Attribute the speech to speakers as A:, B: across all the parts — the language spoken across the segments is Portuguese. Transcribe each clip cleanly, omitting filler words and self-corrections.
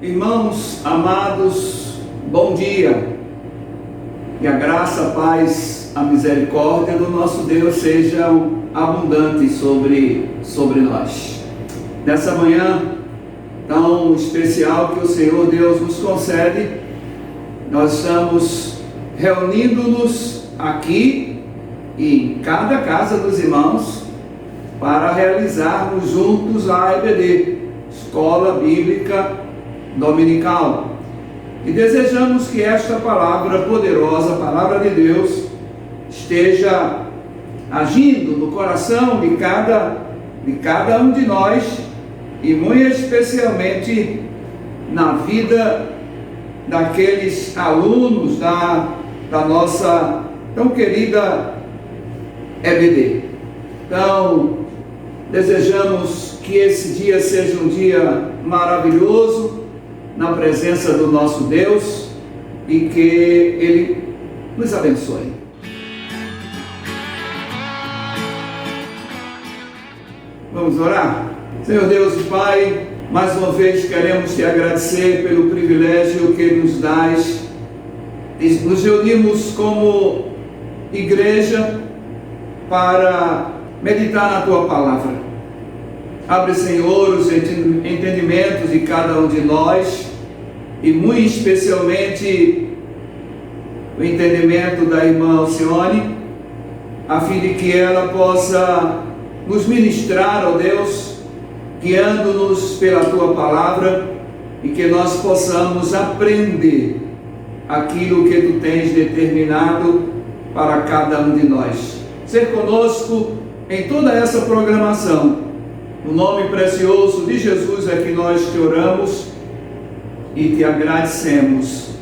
A: Irmãos amados, bom dia. Que a graça, a paz, a misericórdia do nosso Deus sejam abundantes sobre nós. Nessa manhã tão especial que o Senhor Deus nos concede, nós estamos reunindo-nos aqui e em cada casa dos irmãos para realizarmos juntos a EBD, Escola Bíblica Dominical. E desejamos que esta palavra poderosa, a palavra de Deus, esteja agindo no coração de cada um de nós e muito especialmente na vida daqueles alunos da nossa tão querida EBD. Então, desejamos que esse dia seja um dia maravilhoso na presença do nosso Deus e que Ele nos abençoe. Vamos orar? Senhor Deus e Pai, mais uma vez queremos te agradecer pelo privilégio que nos dás de nos reunirmos como igreja para meditar na Tua Palavra. Abre, Senhor, os entendimentos de cada um de nós e muito especialmente o entendimento da irmã Alcione, a fim de que ela possa nos ministrar, ó Deus, guiando-nos pela Tua Palavra e que nós possamos aprender aquilo que Tu tens determinado para cada um de nós. Ser conosco em toda essa programação. No nome precioso de Jesus é que nós te oramos e te agradecemos.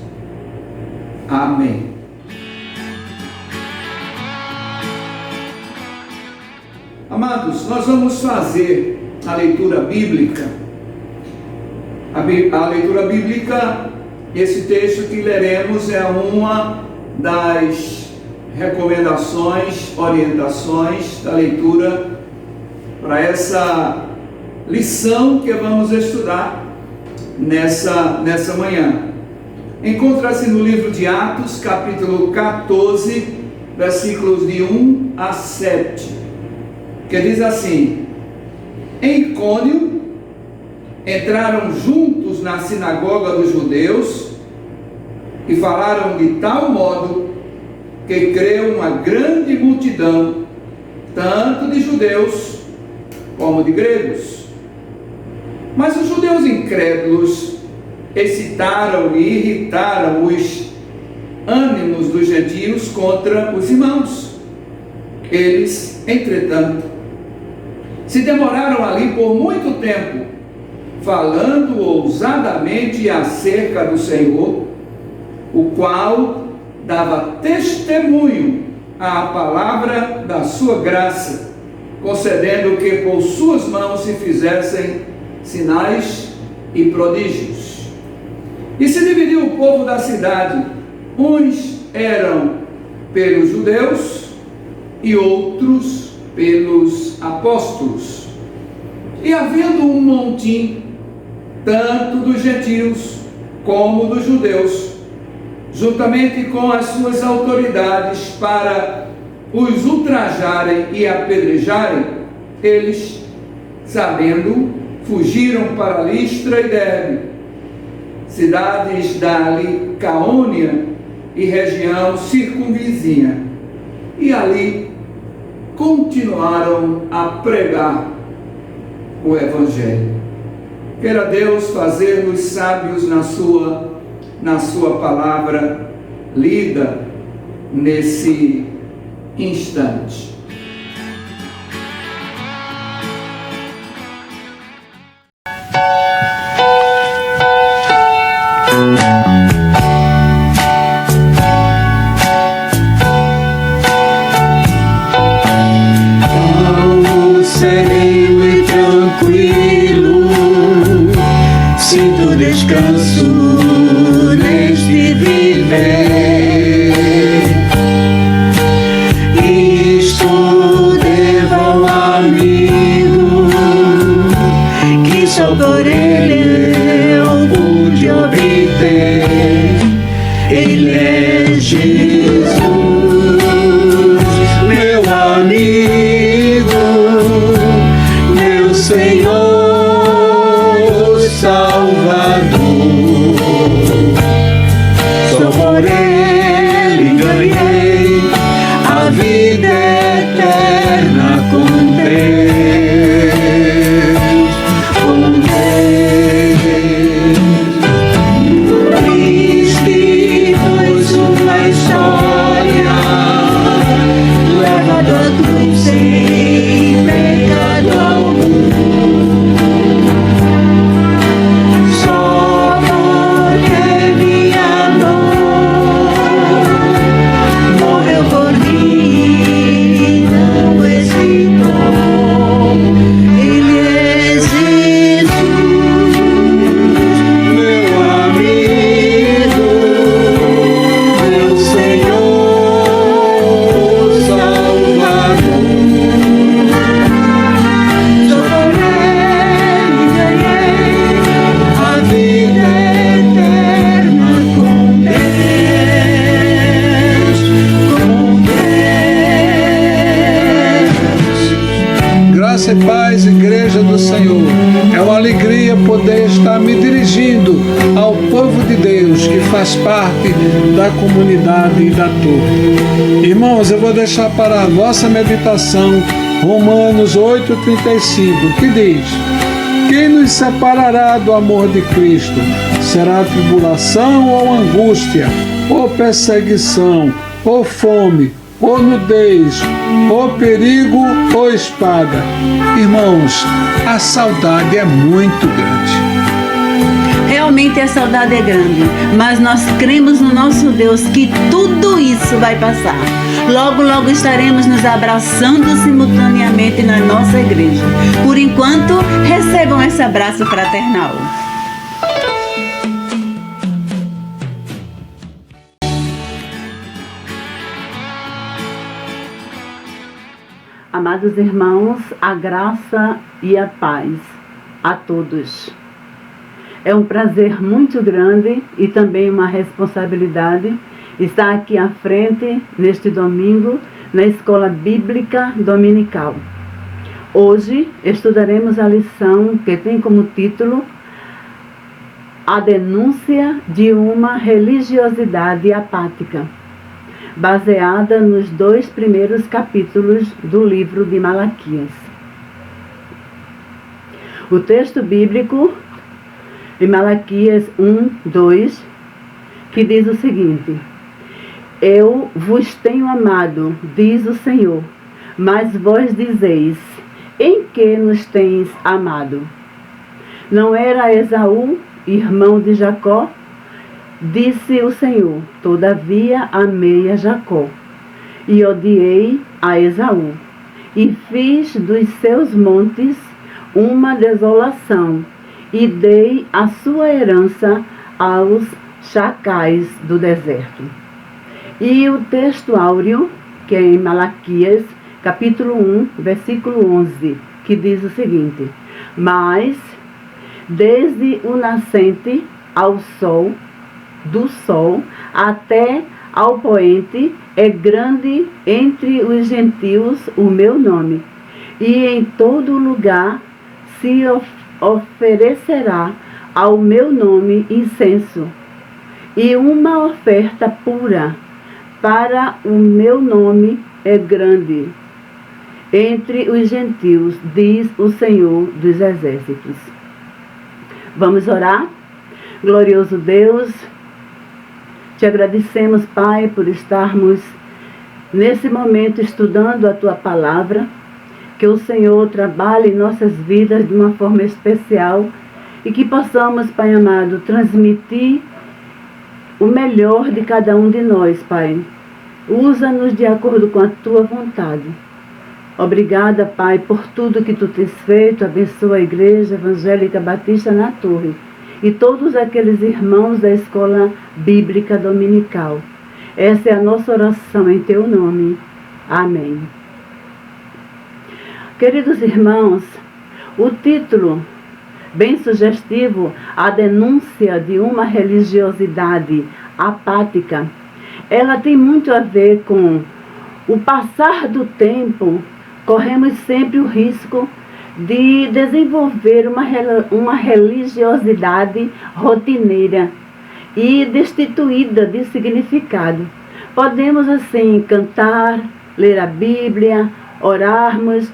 A: Amém. Amados, nós vamos fazer a leitura bíblica. A leitura bíblica, esse texto que leremos é uma das recomendações, orientações da leitura para essa lição que vamos estudar nessa manhã. Encontra-se no livro de Atos, capítulo 14, versículos de 1 a 7, que diz assim: Em Icônio entraram juntos na sinagoga dos judeus e falaram de tal modo que creu uma grande multidão, tanto de judeus como de gregos. Mas os judeus incrédulos excitaram e irritaram os ânimos dos gentios contra os irmãos. Eles, entretanto, se demoraram ali por muito tempo, falando ousadamente acerca do Senhor, o qual dava testemunho à palavra da sua graça, concedendo que por suas mãos se fizessem sinais e prodígios. E se dividiu o povo da cidade, uns eram pelos judeus e outros pelos apóstolos. E havendo um montim, tanto dos gentios como dos judeus, juntamente com as suas autoridades, para os ultrajarem e apedrejarem, eles, sabendo, fugiram para Listra e Derbe, cidades da Licaônia e região circunvizinha, e ali continuaram a pregar o Evangelho. Queira Deus fazer-nos sábios na sua palavra lida nesse instante.
B: Calmo, sereno e tranquilo, sinto descanso neste viver. Isto devo ao amigo que só por ele eu pude
C: faz parte da comunidade da torre. Irmãos, eu vou deixar para a nossa meditação Romanos 8,35, que diz: quem nos separará do amor de Cristo? Será tribulação ou angústia, ou perseguição, ou fome, ou nudez, ou perigo, ou espada. Irmãos, a saudade é muito grande.
D: Realmente a saudade é grande, mas nós cremos no nosso Deus que tudo isso vai passar. Logo, logo estaremos nos abraçando simultaneamente na nossa igreja. Por enquanto, recebam esse abraço fraternal. Amados irmãos, a graça e a paz a todos. É um prazer muito grande e também uma responsabilidade estar aqui à frente neste domingo na Escola Bíblica Dominical. Hoje estudaremos a lição que tem como título A Denúncia de uma Religiosidade Apática, baseada nos 2 primeiros capítulos do livro de Malaquias. O texto bíblico de Malaquias 1:2, que diz o seguinte: eu vos tenho amado, diz o Senhor, mas vós dizeis, em que nos tens amado? Não era Esaú, irmão de Jacó? Disse o Senhor, todavia amei a Jacó, e odiei a Esaú, e fiz dos seus montes uma desolação, e dei a sua herança aos chacais do deserto. E o texto áureo, que é em Malaquias, capítulo 1, versículo 11, que diz o seguinte: mas, desde o nascente ao sol, do sol até ao poente, é grande entre os gentios o meu nome, e em todo lugar se oferecerá ao meu nome incenso, e uma oferta pura para o meu nome é grande entre os gentios, diz o Senhor dos Exércitos. Vamos orar? Glorioso Deus, te agradecemos, Pai, por estarmos nesse momento estudando a Tua Palavra. Que o Senhor trabalhe em nossas vidas de uma forma especial e que possamos, Pai amado, transmitir o melhor de cada um de nós, Pai. Usa-nos de acordo com a Tua vontade. Obrigada, Pai, por tudo que Tu tens feito. Abençoa a Igreja Evangélica Batista na Torre e todos aqueles irmãos da Escola Bíblica Dominical. Essa é a nossa oração em Teu nome. Amém. Queridos irmãos, o título, bem sugestivo, A Denúncia de uma Religiosidade Apática, ela tem muito a ver com o passar do tempo. Corremos sempre o risco de desenvolver uma religiosidade rotineira e destituída de significado. Podemos, assim, cantar, ler a Bíblia, orarmos,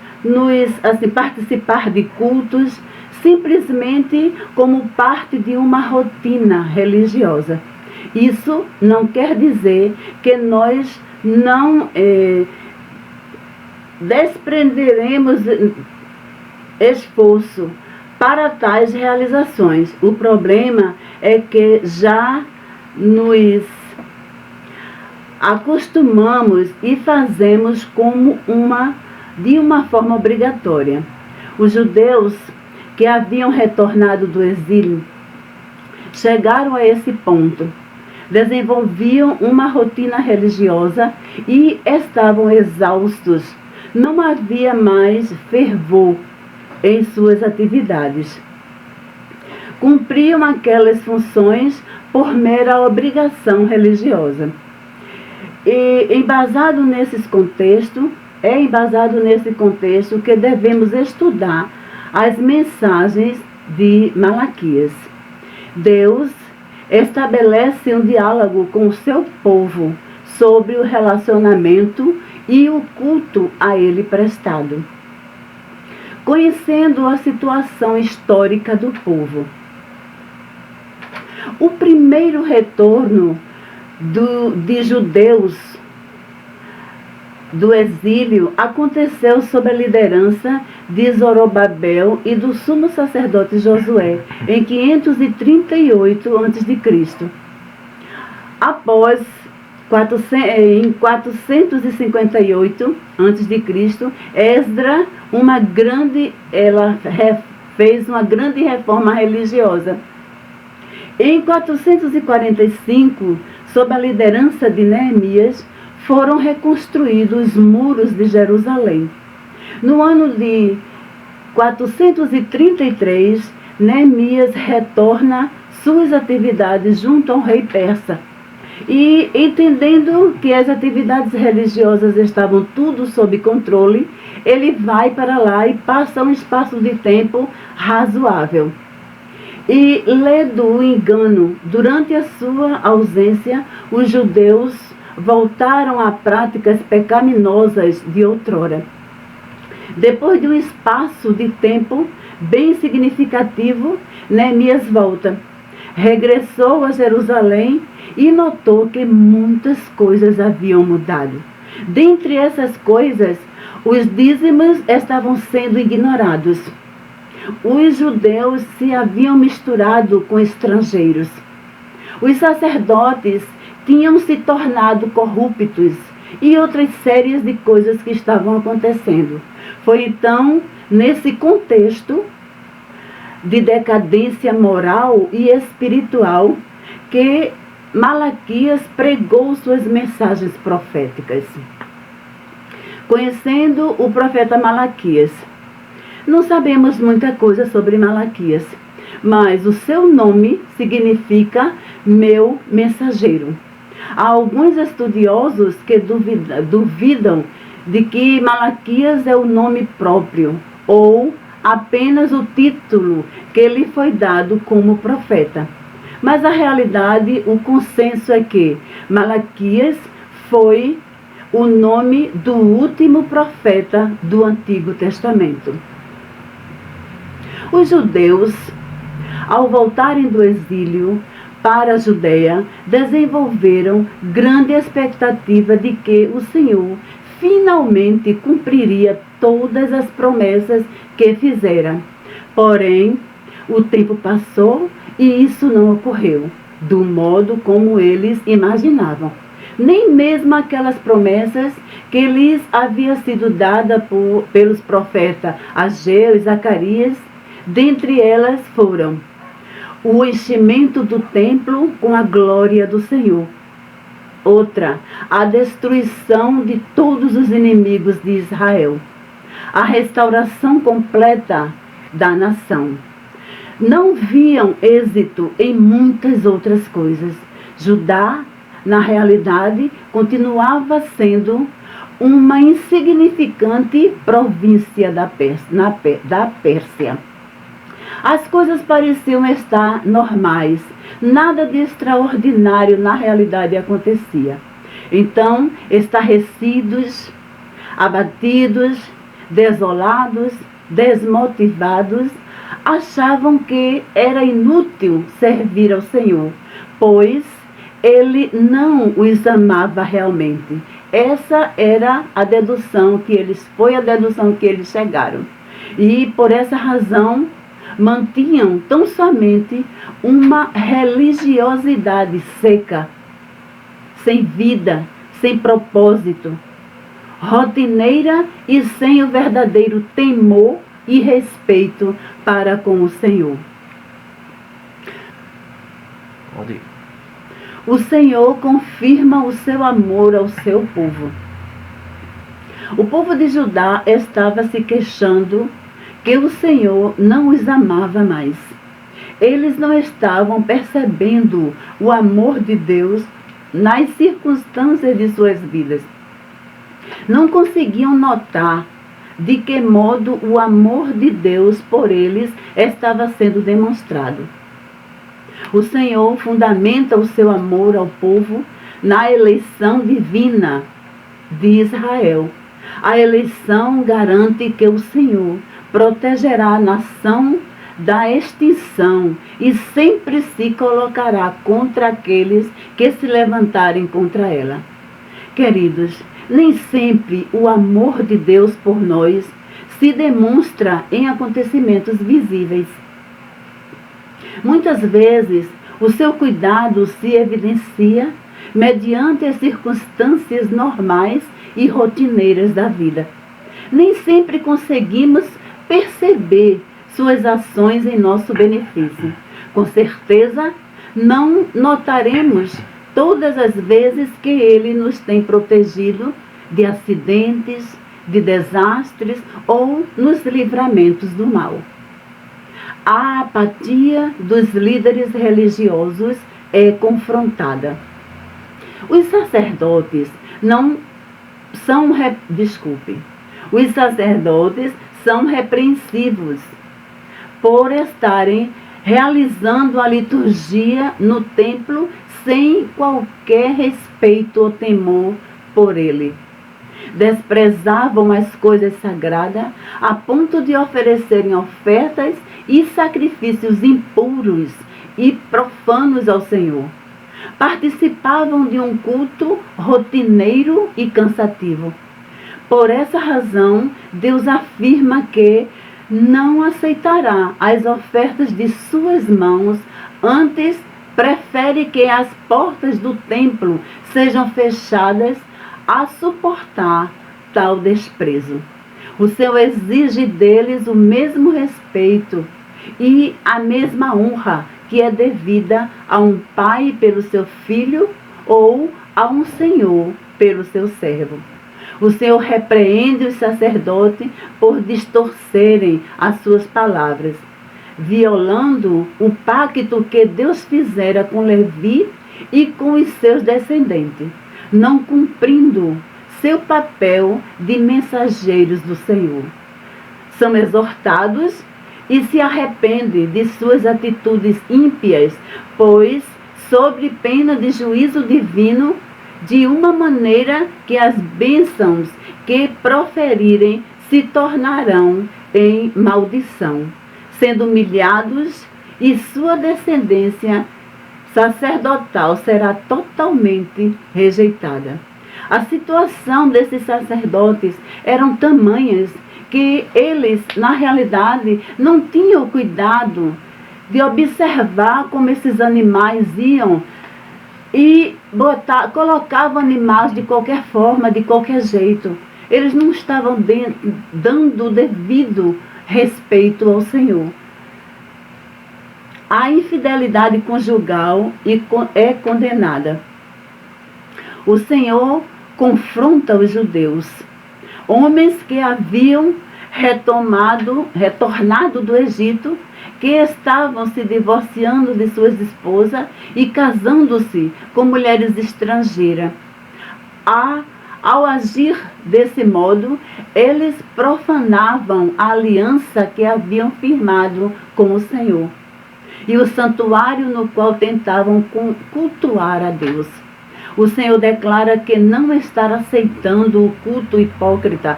D: participar de cultos, simplesmente como parte de uma rotina religiosa. Isso não quer dizer que nós não desprenderemos esforço para tais realizações. O problema é que já nos acostumamos e fazemos de uma forma obrigatória. Os judeus que haviam retornado do exílio chegaram a esse ponto. Desenvolviam uma rotina religiosa e estavam exaustos. Não havia mais fervor em suas atividades. Cumpriam aquelas funções por mera obrigação religiosa. E é embasado nesse contexto que devemos estudar as mensagens de Malaquias. Deus estabelece um diálogo com o seu povo sobre o relacionamento e o culto a ele prestado. Conhecendo a situação histórica do povo. O primeiro retorno de judeus do exílio aconteceu sob a liderança de Zorobabel e do sumo sacerdote Josué, em 538 a.C. Após em 458 a.C., Esdra fez uma grande reforma religiosa. Em 445, sob a liderança de Neemias, foram reconstruídos os muros de Jerusalém. No ano de 433, Neemias retorna suas atividades junto ao rei persa. E, entendendo que as atividades religiosas estavam tudo sob controle, ele vai para lá e passa um espaço de tempo razoável. E, ledo o engano, durante a sua ausência, os judeus voltaram a práticas pecaminosas de outrora. Depois de um espaço de tempo bem significativo, Neemias volta. Regressou a Jerusalém e notou que muitas coisas haviam mudado. Dentre essas coisas, os dízimos estavam sendo ignorados. Os judeus se haviam misturado com estrangeiros. Os sacerdotes tinham se tornado corruptos e outras séries de coisas que estavam acontecendo. Foi então, nesse contexto de decadência moral e espiritual, que Malaquias pregou suas mensagens proféticas. Conhecendo o profeta Malaquias, não sabemos muita coisa sobre Malaquias, mas o seu nome significa meu mensageiro. Há alguns estudiosos que duvidam de que Malaquias é o nome próprio ou apenas o título que lhe foi dado como profeta. Mas a realidade, o consenso é que Malaquias foi o nome do último profeta do Antigo Testamento. Os judeus, ao voltarem do exílio para a Judeia, desenvolveram grande expectativa de que o Senhor finalmente cumpriria todas as promessas que fizera. Porém, o tempo passou e isso não ocorreu do modo como eles imaginavam. Nem mesmo aquelas promessas que lhes havia sido dada pelos profetas Ageu e Zacarias, dentre elas foram o enchimento do templo com a glória do Senhor. Outra, a destruição de todos os inimigos de Israel. A restauração completa da nação. Não viam êxito em muitas outras coisas. Judá, na realidade, continuava sendo uma insignificante província da Pérsia. As coisas pareciam estar normais. Nada de extraordinário na realidade acontecia. Então, estarrecidos, abatidos, desolados, desmotivados, achavam que era inútil servir ao Senhor, pois Ele não os amava realmente. Essa era a dedução que eles chegaram. E por essa razão mantinham tão somente uma religiosidade seca, sem vida, sem propósito, rotineira e sem o verdadeiro temor e respeito para com o Senhor. O Senhor confirma o seu amor ao seu povo. O povo de Judá estava se queixando que o Senhor não os amava mais. Eles não estavam percebendo o amor de Deus nas circunstâncias de suas vidas. Não conseguiam notar de que modo o amor de Deus por eles estava sendo demonstrado. O Senhor fundamenta o seu amor ao povo na eleição divina de Israel. A eleição garante que o Senhor protegerá a nação da extinção e sempre se colocará contra aqueles que se levantarem contra ela. Queridos, nem sempre o amor de Deus por nós se demonstra em acontecimentos visíveis. Muitas vezes, o seu cuidado se evidencia mediante as circunstâncias normais e rotineiras da vida. Nem sempre conseguimos perceber suas ações em nosso benefício. Com certeza, não notaremos todas as vezes que Ele nos tem protegido de acidentes, de desastres ou nos livramentos do mal. A apatia dos líderes religiosos é confrontada. Os sacerdotes Os sacerdotes são repreensivos por estarem realizando a liturgia no templo sem qualquer respeito ou temor por ele. Desprezavam as coisas sagradas a ponto de oferecerem ofertas e sacrifícios impuros e profanos ao Senhor. Participavam de um culto rotineiro e cansativo. Por essa razão, Deus afirma que não aceitará as ofertas de suas mãos, antes prefere que as portas do templo sejam fechadas a suportar tal desprezo. O Senhor exige deles o mesmo respeito e a mesma honra que é devida a um pai pelo seu filho ou a um senhor pelo seu servo. O Senhor repreende os sacerdotes por distorcerem as suas palavras, violando o pacto que Deus fizera com Levi e com os seus descendentes, não cumprindo seu papel de mensageiros do Senhor. São exortados e se arrependem de suas atitudes ímpias, pois, sob pena de juízo divino, de uma maneira que as bênçãos que proferirem se tornarão em maldição, sendo humilhados, e sua descendência sacerdotal será totalmente rejeitada. A situação desses sacerdotes eram tamanhas que eles, na realidade, não tinham cuidado de observar como esses animais iam e colocavam animais de qualquer forma, de qualquer jeito. Eles não estavam dando o devido respeito ao Senhor. A infidelidade conjugal é condenada. O Senhor confronta os judeus, homens que haviam retornado do Egito, que estavam se divorciando de suas esposas e casando-se com mulheres estrangeiras. Ao agir desse modo, eles profanavam a aliança que haviam firmado com o Senhor e o santuário no qual tentavam cultuar a Deus. O Senhor declara que não está aceitando o culto hipócrita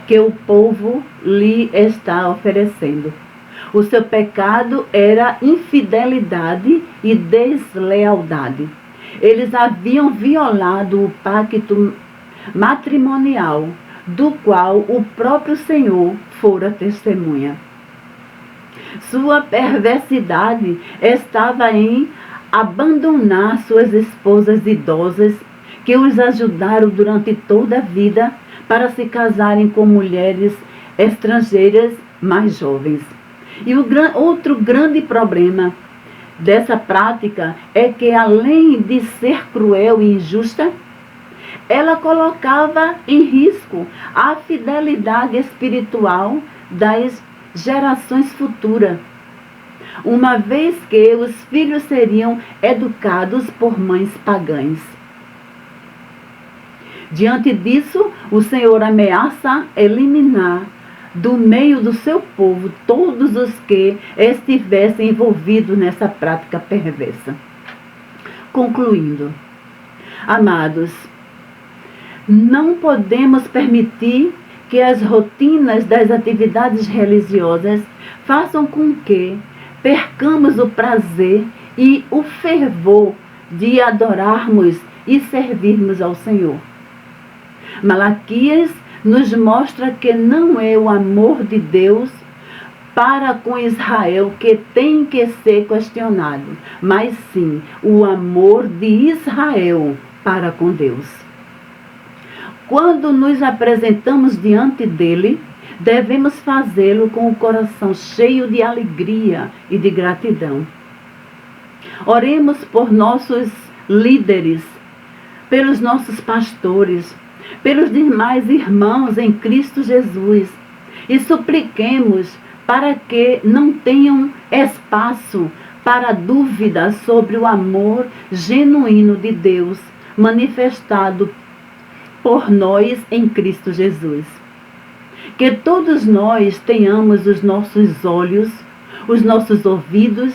D: que o povo lhe está oferecendo. O seu pecado era infidelidade e deslealdade. Eles haviam violado o pacto matrimonial, do qual o próprio Senhor fora testemunha. Sua perversidade estava em abandonar suas esposas idosas, que os ajudaram durante toda a vida para se casarem com mulheres estrangeiras mais jovens. E outro grande problema dessa prática é que, além de ser cruel e injusta, ela colocava em risco a fidelidade espiritual das gerações futuras, uma vez que os filhos seriam educados por mães pagãs. Diante disso, o Senhor ameaça eliminar do meio do seu povo todos os que estivessem envolvidos nessa prática perversa. Concluindo, amados, não podemos permitir que as rotinas das atividades religiosas façam com que percamos o prazer e o fervor de adorarmos e servirmos ao Senhor. Malaquias nos mostra que não é o amor de Deus para com Israel que tem que ser questionado, mas sim o amor de Israel para com Deus. Quando nos apresentamos diante dele, devemos fazê-lo com o coração cheio de alegria e de gratidão. Oremos por nossos líderes, pelos nossos pastores, pelos demais irmãos em Cristo Jesus e supliquemos para que não tenham espaço para dúvida sobre o amor genuíno de Deus manifestado por nós em Cristo Jesus. Que todos nós tenhamos os nossos olhos, os nossos ouvidos,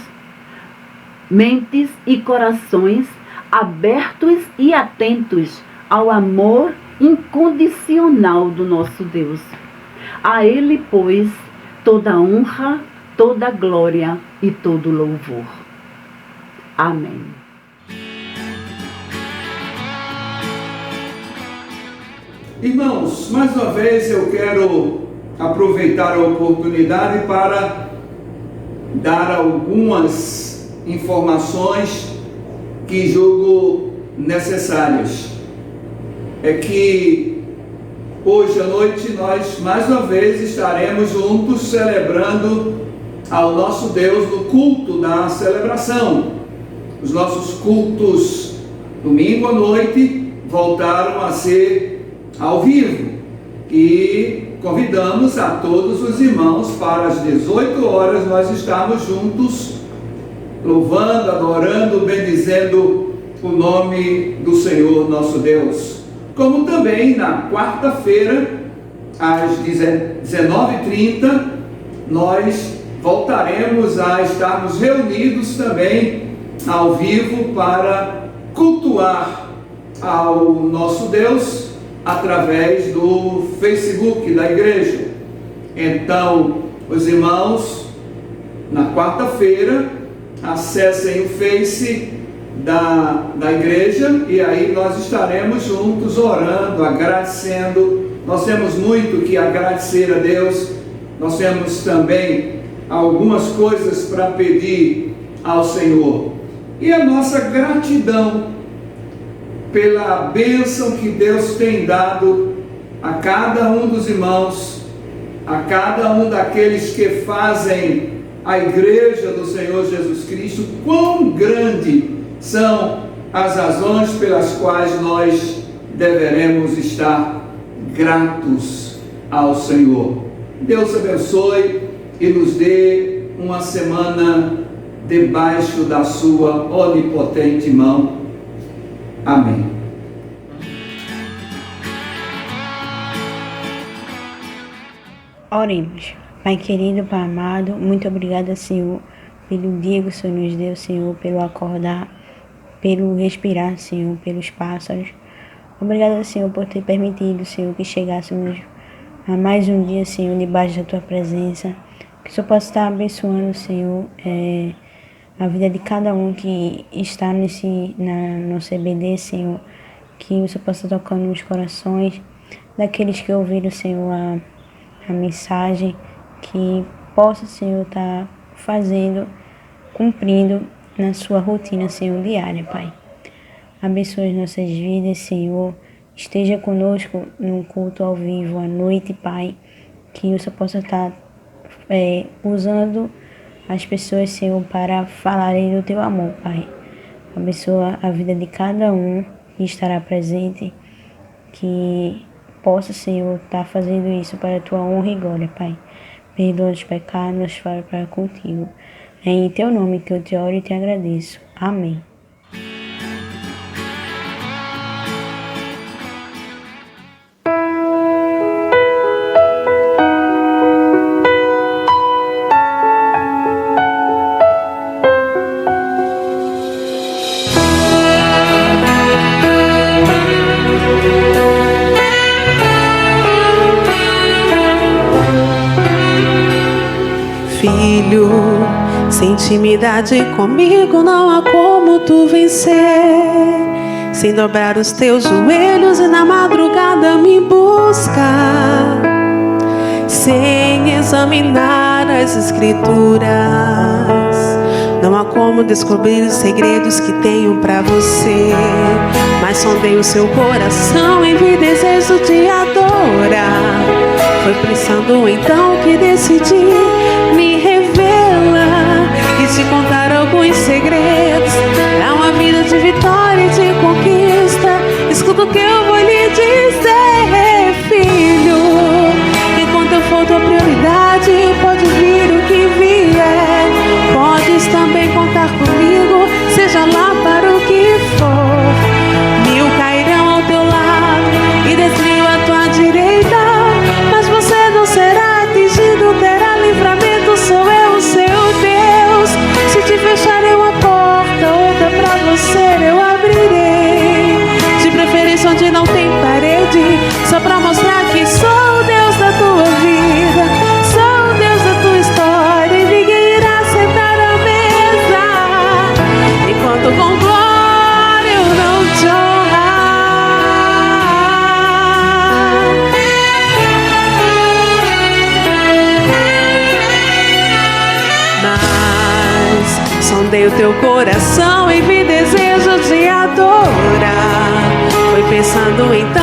D: mentes e corações abertos e atentos ao amor incondicional do nosso Deus. A Ele, pois, toda honra, toda glória e todo louvor. Amém.
A: Irmãos, mais uma vez eu quero aproveitar a oportunidade para dar algumas informações que julgo necessárias. É que hoje à noite nós mais uma vez estaremos juntos celebrando ao nosso Deus no culto da celebração. Os nossos cultos domingo à noite voltaram a ser ao vivo e convidamos a todos os irmãos para às 18 horas nós estarmos juntos louvando, adorando, bendizendo o nome do Senhor nosso Deus. Como também na quarta-feira às 19h30 nós voltaremos a estarmos reunidos também ao vivo para cultuar ao nosso Deus através do Facebook da igreja. Então, os irmãos, na quarta-feira, acessem o Face da igreja e aí nós estaremos juntos orando, agradecendo. Nós temos muito que agradecer a Deus, nós temos também algumas coisas para pedir ao Senhor. E a nossa gratidão pela bênção que Deus tem dado a cada um dos irmãos, a cada um daqueles que fazem a igreja do Senhor Jesus Cristo. Quão grande são as razões pelas quais nós deveremos estar gratos ao Senhor. Deus abençoe e nos dê uma semana debaixo da sua onipotente mão. Amém.
E: Oremos. Pai querido, Pai amado, muito obrigada, Senhor, pelo dia que o Senhor nos deu, Senhor, pelo acordar, pelo respirar, Senhor, pelos pássaros. Obrigada, Senhor, por ter permitido, Senhor, que chegássemos a mais um dia, Senhor, debaixo da Tua presença. Que o Senhor possa estar abençoando, Senhor, a vida de cada um que está na nossa EBD, Senhor. Que o Senhor possa estar tocando nos corações daqueles que ouviram, Senhor, a mensagem. Que possa, Senhor, estar cumprindo na sua rotina, Senhor, diária, Pai. Abençoe as nossas vidas, Senhor. Esteja conosco no culto ao vivo à noite, Pai. Que o Senhor possa estar usando as pessoas, Senhor, para falarem do Teu amor, Pai. Abençoa a vida de cada um que estará presente. Que possa, Senhor, estar fazendo isso para a Tua honra e glória, Pai. Perdoa os pecados, fala para contigo. É em Teu nome que eu te oro e te agradeço. Amém.
F: filho. Sem intimidade comigo não há como tu vencer. Sem dobrar os teus joelhos e na madrugada me buscar. Sem examinar as escrituras, não há como descobrir os segredos que tenho pra você. Mas sondei o seu coração e vi desejo de adorar. Foi pensando então que decidi me revelar e te contar alguns segredos pra uma vida de vitória e de conquista. Escuta o que eu vou lhe dizer, filho. Enquanto eu for tua prioridade, pode vir o que vier. Podes também contar comigo, seja lá para o que for. 1000 cairão ao teu lado e 10.000 à tua direita, mas você não será atingido, terá livramento. Sou eu, o seu Deus. Se te fecharem uma porta, outra pra você eu abrirei. De preferência onde não tem parede, só pra mostrar que sou o Deus da tua vida, sou o Deus da tua história, e ninguém irá sentar à mesa enquanto com glória eu não te honrar. Mas sondei o teu coração e vi desejo de adorar. Foi pensando então